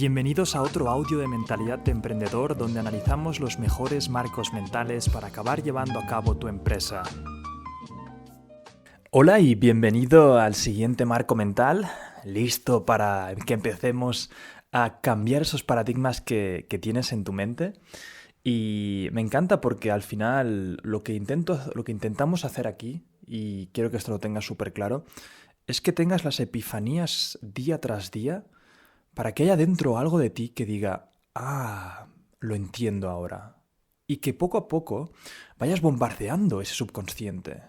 Bienvenidos a otro audio de Mentalidad de Emprendedor donde analizamos los mejores marcos mentales para acabar llevando a cabo tu empresa. Hola y bienvenido al siguiente marco mental, listo para que empecemos a cambiar esos paradigmas que tienes en tu mente. Y me encanta porque al final lo que intentamos hacer aquí, y quiero que esto lo tengas súper claro, es que tengas las epifanías día tras día para que haya dentro algo de ti que diga, lo entiendo ahora. Y que poco a poco vayas bombardeando ese subconsciente.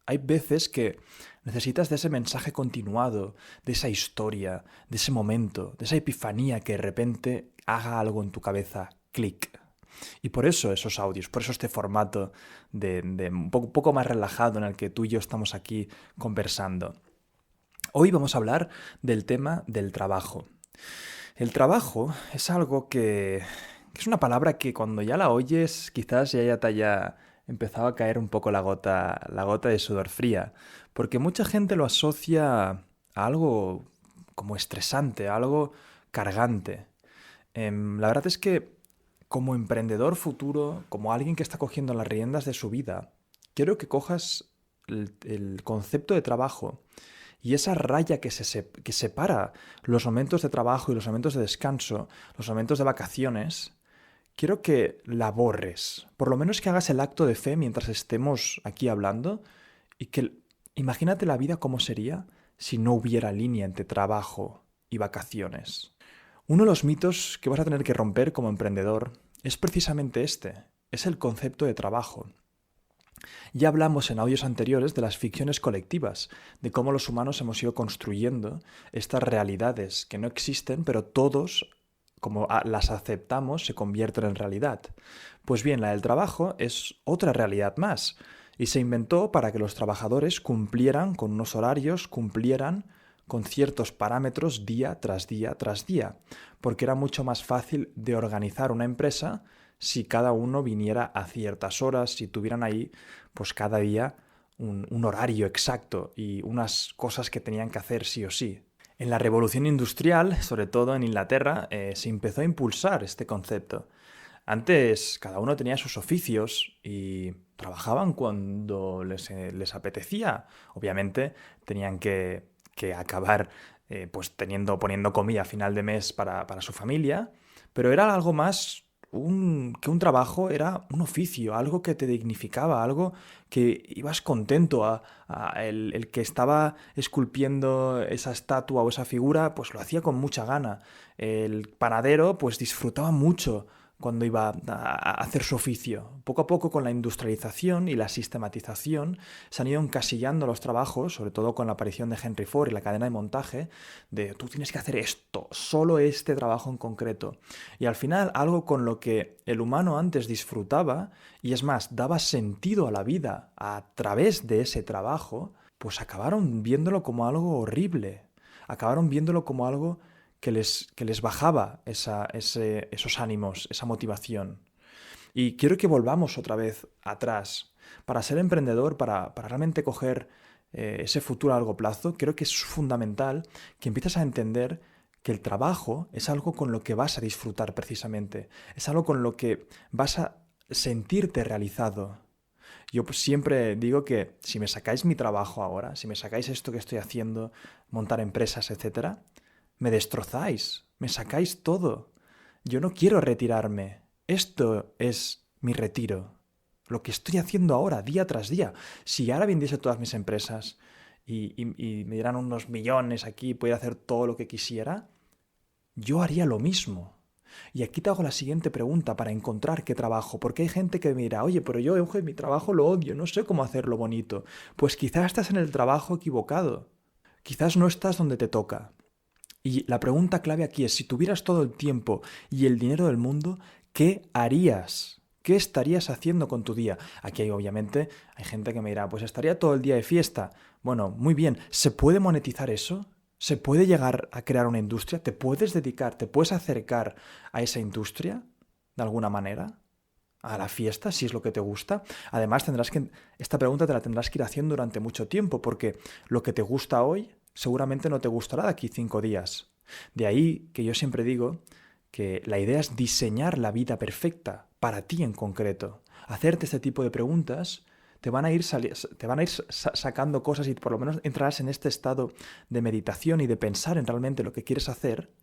Hay veces que necesitas de ese mensaje continuado, de esa historia, de ese momento, de esa epifanía que de repente haga algo en tu cabeza, clic. Y por eso esos audios, por eso este formato de un poco más relajado en el que tú y yo estamos aquí conversando. Hoy vamos a hablar del tema del trabajo. El trabajo es algo que es una palabra que cuando ya la oyes quizás ya te haya empezado a caer un poco la gota de sudor fría, porque mucha gente lo asocia a algo como estresante, a algo cargante. La verdad es que como emprendedor futuro, como alguien que está cogiendo las riendas de su vida, quiero que cojas el concepto de trabajo y esa raya que separa los momentos de trabajo y los momentos de descanso, los momentos de vacaciones, quiero que la borres. Por lo menos que hagas el acto de fe mientras estemos aquí hablando y que imagínate la vida como sería si no hubiera línea entre trabajo y vacaciones. Uno de los mitos que vas a tener que romper como emprendedor es precisamente este, es el concepto de trabajo. Ya hablamos en audios anteriores de las ficciones colectivas, de cómo los humanos hemos ido construyendo estas realidades que no existen, pero todos, como las aceptamos, se convierten en realidad. Pues bien, la del trabajo es otra realidad más, y se inventó para que los trabajadores cumplieran con unos horarios, cumplieran con ciertos parámetros día tras día tras día, porque era mucho más fácil de organizar una empresa si cada uno viniera a ciertas horas, si tuvieran ahí pues cada día un horario exacto y unas cosas que tenían que hacer sí o sí. En la Revolución Industrial, sobre todo en Inglaterra, se empezó a impulsar este concepto. Antes cada uno tenía sus oficios y trabajaban cuando les apetecía. Obviamente tenían que acabar pues poniendo comida a final de mes para su familia, pero era algo más que un trabajo, era un oficio, algo que te dignificaba, algo que ibas contento el que estaba esculpiendo esa estatua o esa figura, pues lo hacía con mucha gana. El panadero pues disfrutaba mucho cuando iba a hacer su oficio. Poco a poco, con la industrialización y la sistematización, se han ido encasillando los trabajos, sobre todo con la aparición de Henry Ford y la cadena de montaje, de tú tienes que hacer esto, solo este trabajo en concreto. Y al final, algo con lo que el humano antes disfrutaba, y es más, daba sentido a la vida a través de ese trabajo, pues acabaron viéndolo como algo horrible. Acabaron viéndolo como algo que les bajaba esos ánimos, esa motivación. Y quiero que volvamos otra vez atrás. Para ser emprendedor, para realmente coger ese futuro a largo plazo, creo que es fundamental que empieces a entender que el trabajo es algo con lo que vas a disfrutar precisamente. Es algo con lo que vas a sentirte realizado. Yo pues siempre digo que si me sacáis mi trabajo ahora, si me sacáis esto que estoy haciendo, montar empresas, etcétera, me destrozáis, me sacáis todo. Yo no quiero retirarme. Esto es mi retiro. Lo que estoy haciendo ahora, día tras día. Si ahora vendiese todas mis empresas y me dieran unos millones aquí, pudiera hacer todo lo que quisiera, yo haría lo mismo. Y aquí te hago la siguiente pregunta para encontrar qué trabajo, porque hay gente que me dirá, oye, pero yo, Euge, mi trabajo lo odio, no sé cómo hacerlo bonito. Pues quizás estás en el trabajo equivocado. Quizás no estás donde te toca. Y la pregunta clave aquí es, si tuvieras todo el tiempo y el dinero del mundo, ¿qué harías? ¿Qué estarías haciendo con tu día? Aquí obviamente hay gente que me dirá, pues estaría todo el día de fiesta. Bueno, muy bien, ¿se puede monetizar eso? ¿Se puede llegar a crear una industria? ¿Te puedes dedicar, te puedes acercar a esa industria de alguna manera? ¿A la fiesta, si es lo que te gusta? Además, esta pregunta te la tendrás que ir haciendo durante mucho tiempo, porque lo que te gusta hoy seguramente no te gustará de aquí 5 días. De ahí que yo siempre digo que la idea es diseñar la vida perfecta para ti en concreto. Hacerte este tipo de preguntas te van a ir sacando cosas y por lo menos entrarás en este estado de meditación y de pensar en realmente lo que quieres hacer,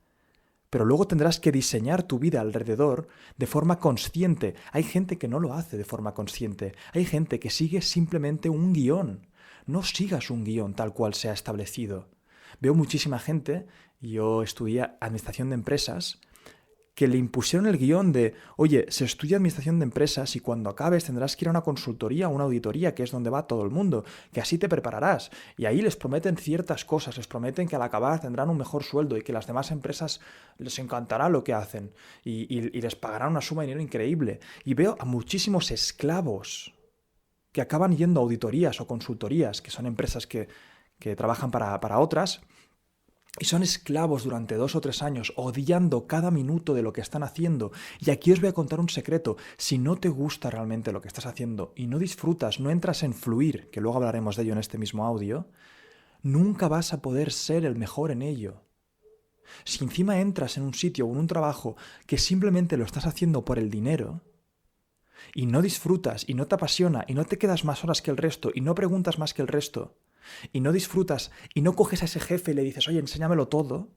pero luego tendrás que diseñar tu vida alrededor de forma consciente. Hay gente que no lo hace de forma consciente. Hay gente que sigue simplemente un guión. No sigas un guión tal cual se ha establecido. Veo muchísima gente, y yo estudié administración de empresas, que le impusieron el guión de, oye, se estudia administración de empresas y cuando acabes tendrás que ir a una consultoría, a una auditoría, que es donde va todo el mundo, que así te prepararás. Y ahí les prometen ciertas cosas, les prometen que al acabar tendrán un mejor sueldo y que las demás empresas les encantará lo que hacen y les pagarán una suma de dinero increíble. Y veo a muchísimos esclavos que acaban yendo a auditorías o consultorías, que son empresas que trabajan para otras, y son esclavos durante 2 o 3 años, odiando cada minuto de lo que están haciendo. Y aquí os voy a contar un secreto. Si no te gusta realmente lo que estás haciendo y no disfrutas, no entras en fluir, que luego hablaremos de ello en este mismo audio, nunca vas a poder ser el mejor en ello. Si encima entras en un sitio o en un trabajo que simplemente lo estás haciendo por el dinero, y no disfrutas, y no te apasiona, y no te quedas más horas que el resto, y no preguntas más que el resto, y no disfrutas, y no coges a ese jefe y le dices, oye, enséñamelo todo,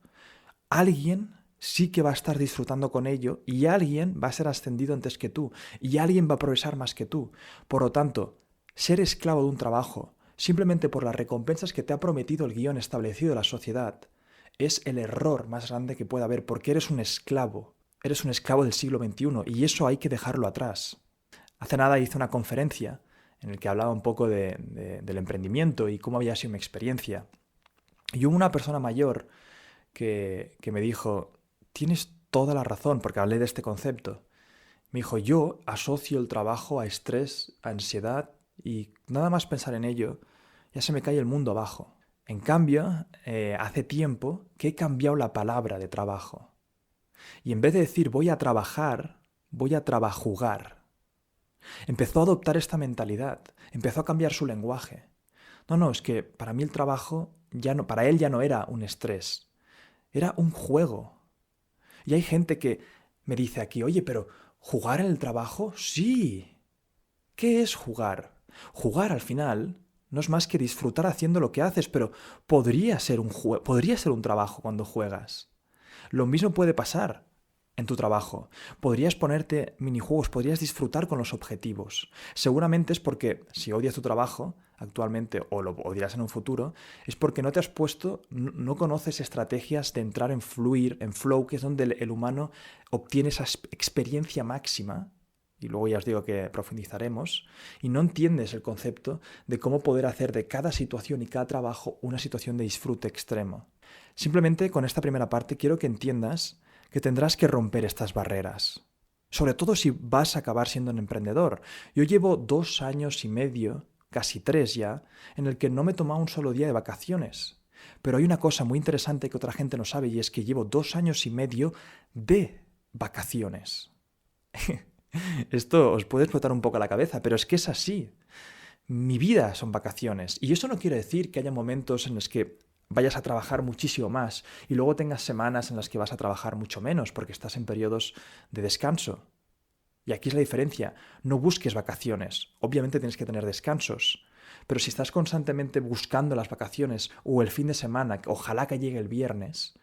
alguien sí que va a estar disfrutando con ello, y alguien va a ser ascendido antes que tú, y alguien va a progresar más que tú. Por lo tanto, ser esclavo de un trabajo, simplemente por las recompensas que te ha prometido el guión establecido de la sociedad, es el error más grande que puede haber, porque eres un esclavo. Eres un esclavo del siglo XXI, y eso hay que dejarlo atrás. Hace nada hice una conferencia en la que hablaba un poco del emprendimiento y cómo había sido mi experiencia. Y hubo una persona mayor que me dijo, tienes toda la razón, porque hablé de este concepto. Me dijo, yo asocio el trabajo a estrés, a ansiedad, y nada más pensar en ello, ya se me cae el mundo abajo. En cambio, hace tiempo que he cambiado la palabra de trabajo. Y en vez de decir voy a trabajar, voy a trabajugar. Empezó a adoptar esta mentalidad, empezó a cambiar su lenguaje. No, es que para mí el trabajo para él ya no era un estrés, era un juego. Y hay gente que me dice aquí, oye, pero ¿jugar en el trabajo? Sí. ¿Qué es jugar? Jugar al final no es más que disfrutar haciendo lo que haces, pero podría ser un trabajo cuando juegas. Lo mismo puede pasar en tu trabajo. Podrías ponerte minijuegos, podrías disfrutar con los objetivos. Seguramente es porque si odias tu trabajo actualmente o lo odiarás en un futuro, es porque no te has puesto, no conoces estrategias de entrar en fluir, en flow, que es donde el humano obtiene esa experiencia máxima. Y luego ya os digo que profundizaremos, y no entiendes el concepto de cómo poder hacer de cada situación y cada trabajo una situación de disfrute extremo. Simplemente con esta primera parte quiero que entiendas que tendrás que romper estas barreras. Sobre todo si vas a acabar siendo un emprendedor. Yo llevo 2 años y medio, casi 3 ya, en el que no me he tomado un solo día de vacaciones. Pero hay una cosa muy interesante que otra gente no sabe y es que llevo 2 años y medio de vacaciones. Esto os puede explotar un poco la cabeza, pero es que es así. Mi vida son vacaciones. Y eso no quiere decir que haya momentos en los que vayas a trabajar muchísimo más y luego tengas semanas en las que vas a trabajar mucho menos porque estás en periodos de descanso. Y aquí es la diferencia. No busques vacaciones. Obviamente tienes que tener descansos. Pero si estás constantemente buscando las vacaciones o el fin de semana, ojalá que llegue el viernes,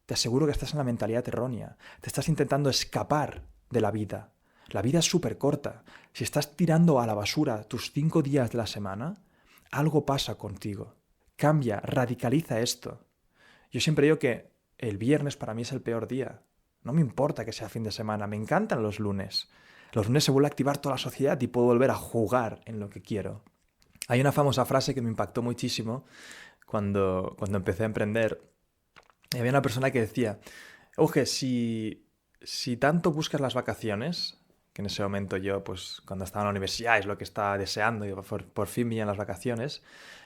te aseguro que estás en la mentalidad errónea. Te estás intentando escapar de la vida. La vida es súper corta. Si estás tirando a la basura tus 5 días de la semana, algo pasa contigo. Cambia, radicaliza esto. Yo siempre digo que el viernes para mí es el peor día. No me importa que sea fin de semana, me encantan los lunes. Los lunes se vuelve a activar toda la sociedad y puedo volver a jugar en lo que quiero. Hay una famosa frase que me impactó muchísimo cuando empecé a emprender. Y había una persona que decía, oye, si tanto buscas las vacaciones, que en ese momento yo, pues cuando estaba en la universidad es lo que estaba deseando y por fin venían las vacaciones,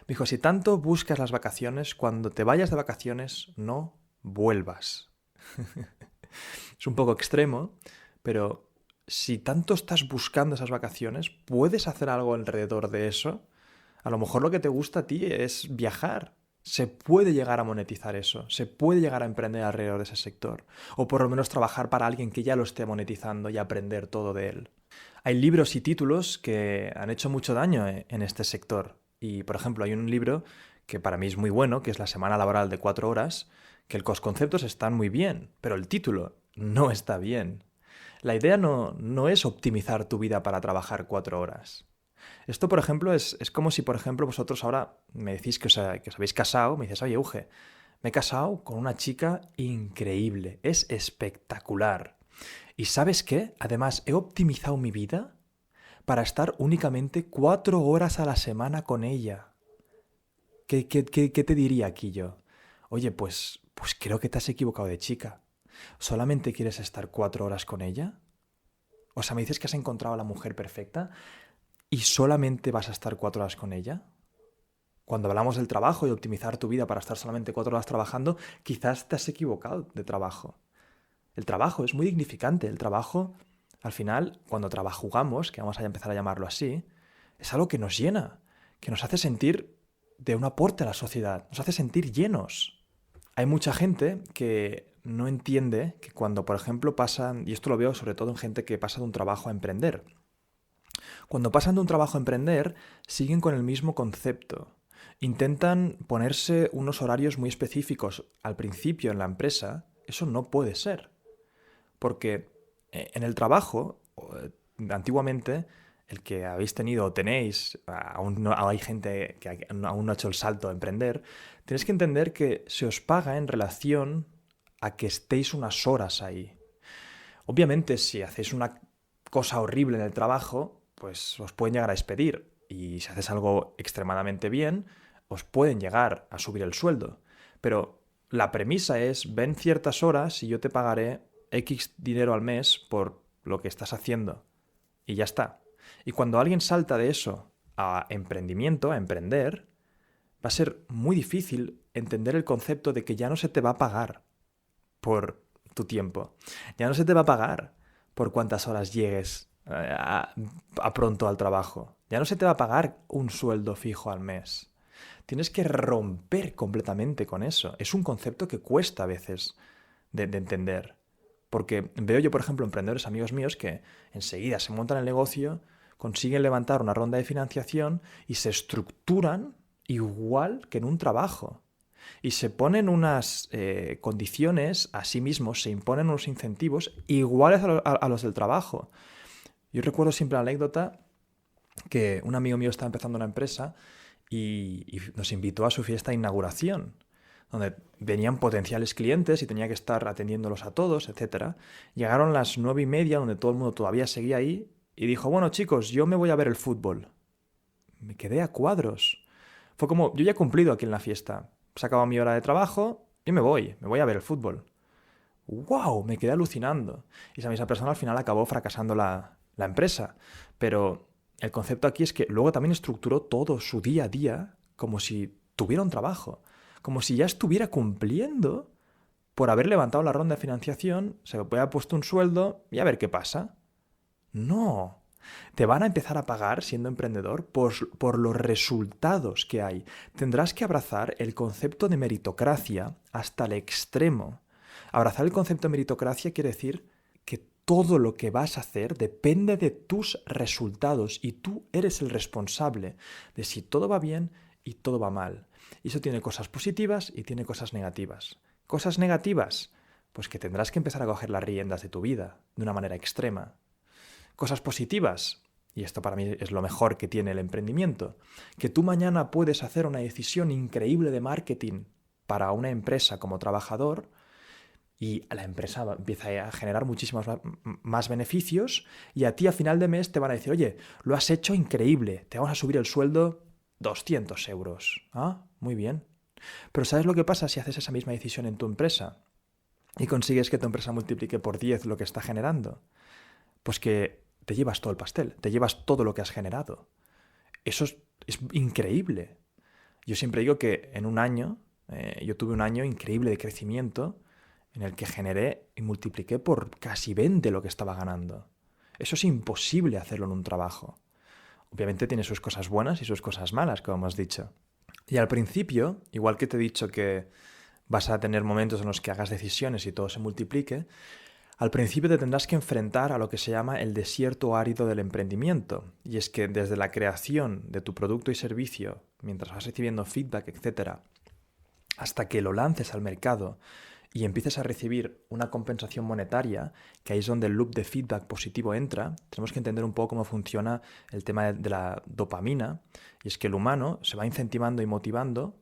me dijo, si tanto buscas las vacaciones, cuando te vayas de vacaciones no vuelvas. Es un poco extremo, pero si tanto estás buscando esas vacaciones, ¿puedes hacer algo alrededor de eso? A lo mejor lo que te gusta a ti es viajar. Se puede llegar a monetizar eso, se puede llegar a emprender alrededor de ese sector, o por lo menos trabajar para alguien que ya lo esté monetizando y aprender todo de él. Hay libros y títulos que han hecho mucho daño en este sector. Y, por ejemplo, hay un libro que para mí es muy bueno, que es La semana laboral de 4 horas, que los conceptos están muy bien, pero el título no está bien. La idea no es optimizar tu vida para trabajar 4 horas. Esto, por ejemplo, es como si, por ejemplo, vosotros ahora me decís que os habéis casado, me dices, oye, Uge, me he casado con una chica increíble, es espectacular. ¿Y sabes qué? Además, he optimizado mi vida para estar únicamente 4 horas a la semana con ella. ¿Qué te diría aquí yo? Oye, pues creo que te has equivocado de chica. ¿Solamente quieres estar 4 horas con ella? O sea, me dices que has encontrado a la mujer perfecta y solamente vas a estar 4 horas con ella. Cuando hablamos del trabajo y de optimizar tu vida para estar solamente 4 horas trabajando, quizás te has equivocado de trabajo. El trabajo es muy dignificante. El trabajo, al final, cuando trabajamos, que vamos a empezar a llamarlo así, es algo que nos llena, que nos hace sentir de un aporte a la sociedad, nos hace sentir llenos. Hay mucha gente que no entiende que cuando, por ejemplo, pasan, y esto lo veo sobre todo en gente que pasa de un trabajo a emprender, cuando pasan de un trabajo a emprender, siguen con el mismo concepto. Intentan ponerse unos horarios muy específicos al principio en la empresa. Eso no puede ser. Porque en el trabajo, antiguamente, el que habéis tenido o tenéis, aún no, hay gente que aún no ha hecho el salto a emprender, tenéis que entender que se os paga en relación a que estéis unas horas ahí. Obviamente, si hacéis una cosa horrible en el trabajo, pues os pueden llegar a despedir. Y si haces algo extremadamente bien, os pueden llegar a subir el sueldo. Pero la premisa es, ven ciertas horas y yo te pagaré X dinero al mes por lo que estás haciendo. Y ya está. Y cuando alguien salta de eso a emprendimiento, a emprender, va a ser muy difícil entender el concepto de que ya no se te va a pagar por tu tiempo. Ya no se te va a pagar por cuántas horas llegues a pronto al trabajo. Ya no se te va a pagar un sueldo fijo al mes. Tienes que romper completamente con eso. Es un concepto que cuesta a veces de entender. Porque veo yo, por ejemplo, emprendedores amigos míos que enseguida se montan el negocio, consiguen levantar una ronda de financiación y se estructuran igual que en un trabajo. Y se ponen unas condiciones a sí mismos, se imponen unos incentivos iguales a los del trabajo. Yo recuerdo siempre la anécdota que un amigo mío estaba empezando una empresa y nos invitó a su fiesta de inauguración, donde venían potenciales clientes y tenía que estar atendiéndolos a todos, etcétera. Llegaron las 9:30, donde todo el mundo todavía seguía ahí, y dijo, bueno chicos, yo me voy a ver el fútbol. Me quedé a cuadros. Fue como, yo ya he cumplido aquí en la fiesta. Se ha acabado mi hora de trabajo y me voy a ver el fútbol. ¡Wow! Me quedé alucinando. Y esa misma persona al final acabó fracasando la empresa. Pero el concepto aquí es que luego también estructuró todo su día a día como si tuviera un trabajo. Como si ya estuviera cumpliendo por haber levantado la ronda de financiación, se había puesto un sueldo y a ver qué pasa. No. Te van a empezar a pagar siendo emprendedor por los resultados que hay. Tendrás que abrazar el concepto de meritocracia hasta el extremo. Abrazar el concepto de meritocracia quiere decir que todo lo que vas a hacer depende de tus resultados y tú eres el responsable de si todo va bien y todo va mal. Y eso tiene cosas positivas y tiene cosas negativas. Cosas negativas, pues que tendrás que empezar a coger las riendas de tu vida de una manera extrema. Cosas positivas, y esto para mí es lo mejor que tiene el emprendimiento, que tú mañana puedes hacer una decisión increíble de marketing para una empresa como trabajador y la empresa empieza a generar muchísimos más beneficios y a ti a final de mes te van a decir, oye, lo has hecho increíble, te vamos a subir el sueldo 200 euros. Ah, muy bien. Pero ¿sabes lo que pasa si haces esa misma decisión en tu empresa y consigues que tu empresa multiplique por 10 lo que está generando? Pues que te llevas todo el pastel, te llevas todo lo que has generado. Eso es increíble. Yo siempre digo que en un año, yo tuve un año increíble de crecimiento en el que generé y multipliqué por casi 20 lo que estaba ganando. Eso es imposible hacerlo en un trabajo. Obviamente tiene sus cosas buenas y sus cosas malas, como hemos dicho. Y al principio, igual que te he dicho que vas a tener momentos en los que hagas decisiones y todo se multiplique, al principio te tendrás que enfrentar a lo que se llama el desierto árido del emprendimiento. Y es que desde la creación de tu producto y servicio, mientras vas recibiendo feedback, etcétera, hasta que lo lances al mercado y empieces a recibir una compensación monetaria, que ahí es donde el loop de feedback positivo entra, tenemos que entender un poco cómo funciona el tema de la dopamina. Y es que el humano se va incentivando y motivando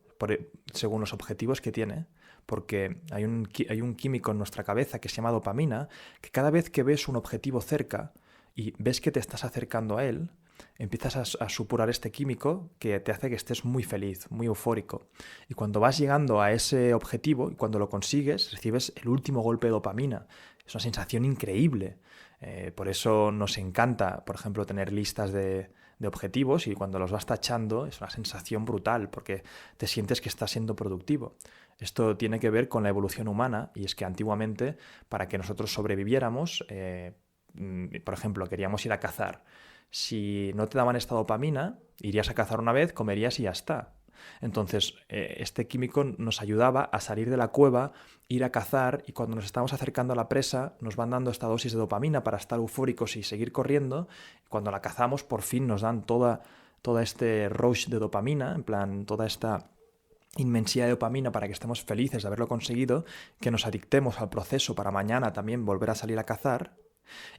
según los objetivos que tiene, porque hay un químico en nuestra cabeza que se llama dopamina, que cada vez que ves un objetivo cerca y ves que te estás acercando a él, empiezas a supurar este químico que te hace que estés muy feliz, muy eufórico. Y cuando vas llegando a ese objetivo y cuando lo consigues, recibes el último golpe de dopamina. Es una sensación increíble. Por eso nos encanta, por ejemplo, tener listas de objetivos, y cuando los vas tachando es una sensación brutal porque te sientes que estás siendo productivo. Esto tiene que ver con la evolución humana, y es que antiguamente, para que nosotros sobreviviéramos, por ejemplo, queríamos ir a cazar. Si no te daban esta dopamina, irías a cazar una vez, comerías y ya está. Entonces, este químico nos ayudaba a salir de la cueva, ir a cazar, y cuando nos estamos acercando a la presa, nos van dando esta dosis de dopamina para estar eufóricos y seguir corriendo. Cuando la cazamos, por fin nos dan toda este rush de dopamina, en plan, toda esta inmensidad de dopamina para que estemos felices de haberlo conseguido, que nos adictemos al proceso para mañana también volver a salir a cazar.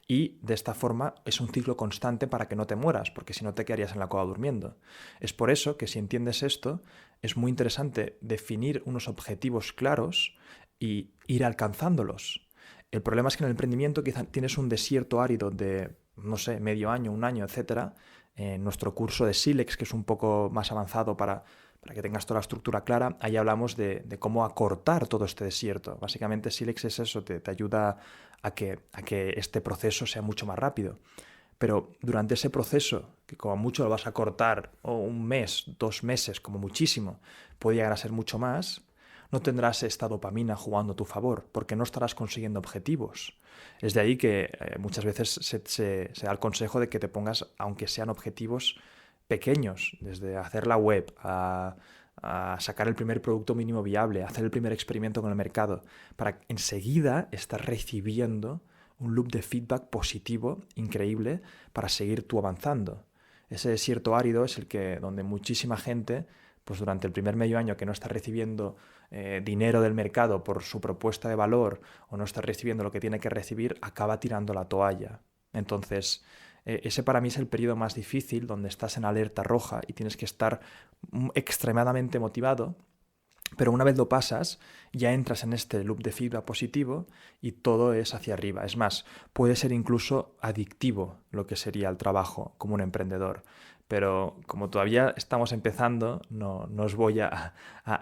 Y de esta forma es un ciclo constante para que no te mueras, porque si no te quedarías en la cueva durmiendo. Es por eso que si entiendes esto, es muy interesante definir unos objetivos claros y ir alcanzándolos. El problema es que en el emprendimiento quizá tienes un desierto árido de, no sé, medio año, un año, etcétera. En nuestro curso de Silex, que es un poco más avanzado para que tengas toda la estructura clara, ahí hablamos de cómo acortar todo este desierto. Básicamente Silex es eso, te ayuda a que este proceso sea mucho más rápido. Pero durante ese proceso, que como mucho lo vas a cortar, o un mes, 2 meses, como muchísimo, puede llegar a ser mucho más, no tendrás esta dopamina jugando a tu favor, porque no estarás consiguiendo objetivos. Es de ahí que muchas veces se da el consejo de que te pongas, aunque sean objetivos pequeños, desde hacer la web, a sacar el primer producto mínimo viable, a hacer el primer experimento con el mercado, para enseguida estar recibiendo un loop de feedback positivo increíble para seguir tú avanzando. Ese desierto árido es el que, donde muchísima gente, pues durante el primer medio año que no está recibiendo dinero del mercado por su propuesta de valor, o no está recibiendo lo que tiene que recibir, acaba tirando la toalla. Entonces, ese para mí es el periodo más difícil, donde estás en alerta roja y tienes que estar extremadamente motivado. Pero una vez lo pasas, ya entras en este loop de feedback positivo y todo es hacia arriba. Es más, puede ser incluso adictivo lo que sería el trabajo como un emprendedor. Pero como todavía estamos empezando, no os voy a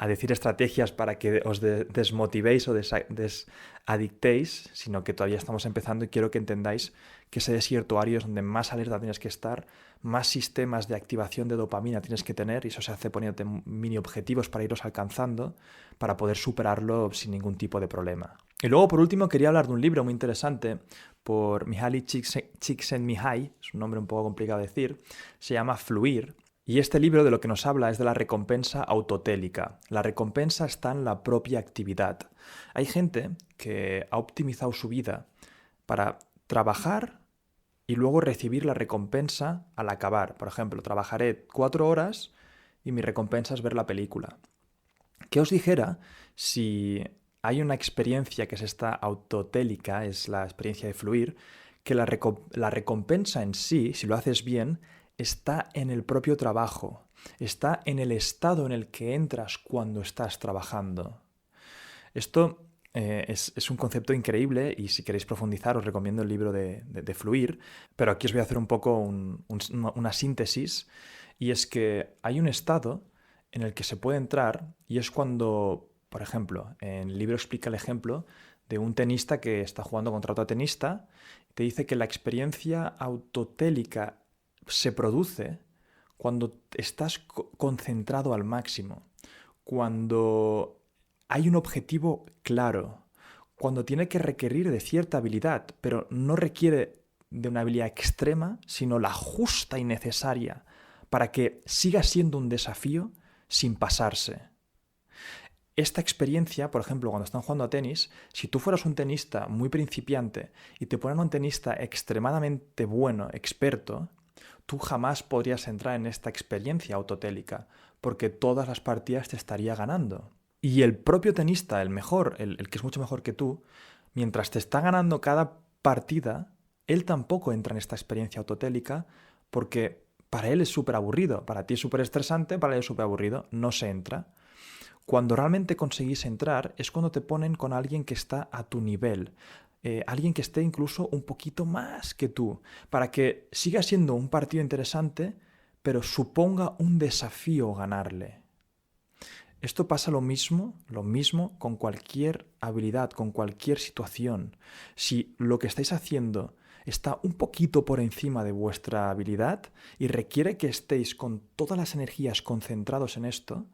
decir estrategias para que os desmotivéis o desadictéis, sino que todavía estamos empezando y quiero que entendáis que ese desierto árido es donde más alerta tienes que estar, más sistemas de activación de dopamina tienes que tener, y eso se hace poniéndote mini objetivos para irlos alcanzando, para poder superarlo sin ningún tipo de problema. Y luego, por último, quería hablar de un libro muy interesante por Mihaly Csikszentmihalyi, es un nombre un poco complicado de decir, se llama Fluir. Y este libro de lo que nos habla es de la recompensa autotélica. La recompensa está en la propia actividad. Hay gente que ha optimizado su vida para trabajar y luego recibir la recompensa al acabar. Por ejemplo, trabajaré 4 horas y mi recompensa es ver la película. ¿Qué os dijera si hay una experiencia que es esta autotélica, es la experiencia de fluir, que la recompensa en sí, si lo haces bien, está en el propio trabajo, está en el estado en el que entras cuando estás trabajando? Esto es un concepto increíble, y si queréis profundizar os recomiendo el libro de Fluir, pero aquí os voy a hacer un poco una síntesis, y es que hay un estado en el que se puede entrar, y es cuando, por ejemplo, en el libro explica el ejemplo de un tenista que está jugando contra otro tenista, te dice que la experiencia autotélica se produce cuando estás concentrado al máximo, cuando hay un objetivo claro, cuando tiene que requerir de cierta habilidad, pero no requiere de una habilidad extrema, sino la justa y necesaria para que siga siendo un desafío sin pasarse. Esta experiencia, por ejemplo, cuando están jugando a tenis, si tú fueras un tenista muy principiante y te ponen un tenista extremadamente bueno, experto, tú jamás podrías entrar en esta experiencia autotélica, porque todas las partidas te estaría ganando. Y el propio tenista, el mejor, el que es mucho mejor que tú, mientras te está ganando cada partida, él tampoco entra en esta experiencia autotélica porque para él es súper aburrido, para ti es súper estresante, para él es súper aburrido, no se entra. Cuando realmente conseguís entrar es cuando te ponen con alguien que está a tu nivel, alguien que esté incluso un poquito más que tú, para que siga siendo un partido interesante, pero suponga un desafío ganarle. Esto pasa lo mismo con cualquier habilidad, con cualquier situación. Si lo que estáis haciendo está un poquito por encima de vuestra habilidad y requiere que estéis con todas las energías concentrados en esto,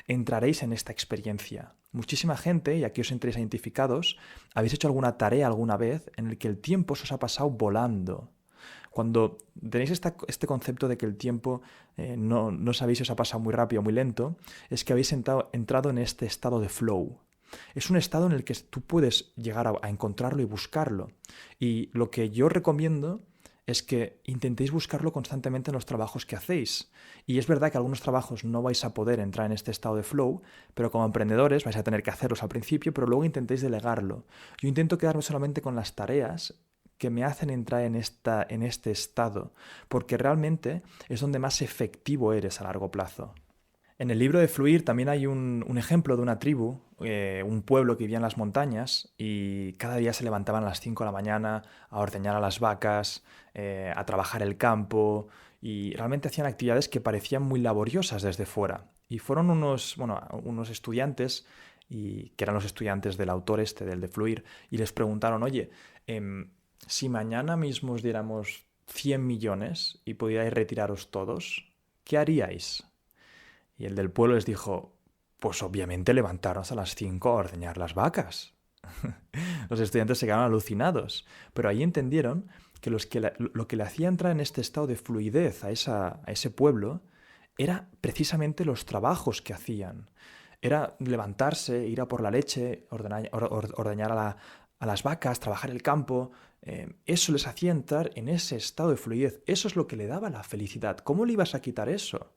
entraréis en esta experiencia. Muchísima gente, y aquí os sentiréis identificados, habéis hecho alguna tarea alguna vez en el que el tiempo se os ha pasado volando. Cuando tenéis este concepto de que el tiempo no sabéis si os ha pasado muy rápido o muy lento, es que habéis entrado en este estado de flow. Es un estado en el que tú puedes llegar a encontrarlo y buscarlo. Y lo que yo recomiendo es que intentéis buscarlo constantemente en los trabajos que hacéis. Y es verdad que algunos trabajos no vais a poder entrar en este estado de flow, pero como emprendedores vais a tener que hacerlos al principio, pero luego intentéis delegarlo. Yo intento quedarme solamente con las tareas que me hacen entrar en este estado, porque realmente es donde más efectivo eres a largo plazo. En el libro de Fluir también hay un ejemplo de una tribu, un pueblo que vivía en las montañas y cada día se levantaban a las 5 de la mañana a ordeñar a las vacas, a trabajar el campo y realmente hacían actividades que parecían muy laboriosas desde fuera. Y fueron unos estudiantes, que eran los estudiantes del autor del de Fluir, y les preguntaron, oye, si mañana mismo os diéramos 100 millones y pudierais retiraros todos, ¿qué haríais? Y el del pueblo les dijo, pues obviamente levantarnos a las 5 a ordeñar las vacas. Los estudiantes se quedaron alucinados, pero ahí entendieron que lo que le hacía entrar en este estado de fluidez a ese pueblo era precisamente los trabajos que hacían. Era levantarse, ir a por la leche, ordeñar a las vacas, trabajar el campo. Eso les hacía entrar en ese estado de fluidez. Eso es lo que le daba la felicidad. ¿Cómo le ibas a quitar eso?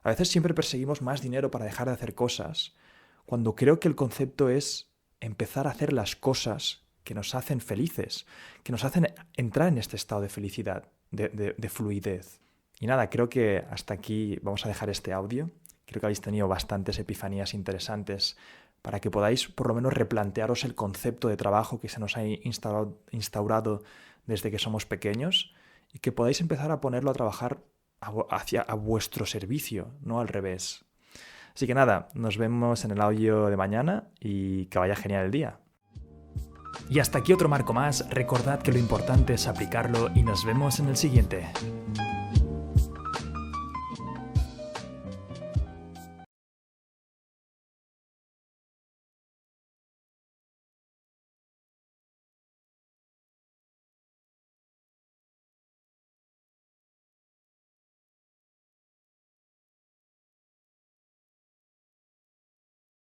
A veces siempre perseguimos más dinero para dejar de hacer cosas, cuando creo que el concepto es empezar a hacer las cosas que nos hacen felices, que nos hacen entrar en este estado de felicidad, de fluidez. Y nada, creo que hasta aquí vamos a dejar este audio. Creo que habéis tenido bastantes epifanías interesantes para que podáis por lo menos replantearos el concepto de trabajo que se nos ha instaurado desde que somos pequeños y que podáis empezar a ponerlo a trabajar a vuestro servicio, no al revés. Así que nada, nos vemos en el audio de mañana y que vaya genial el día. Y hasta aquí otro marco más. Recordad que lo importante es aplicarlo y nos vemos en el siguiente.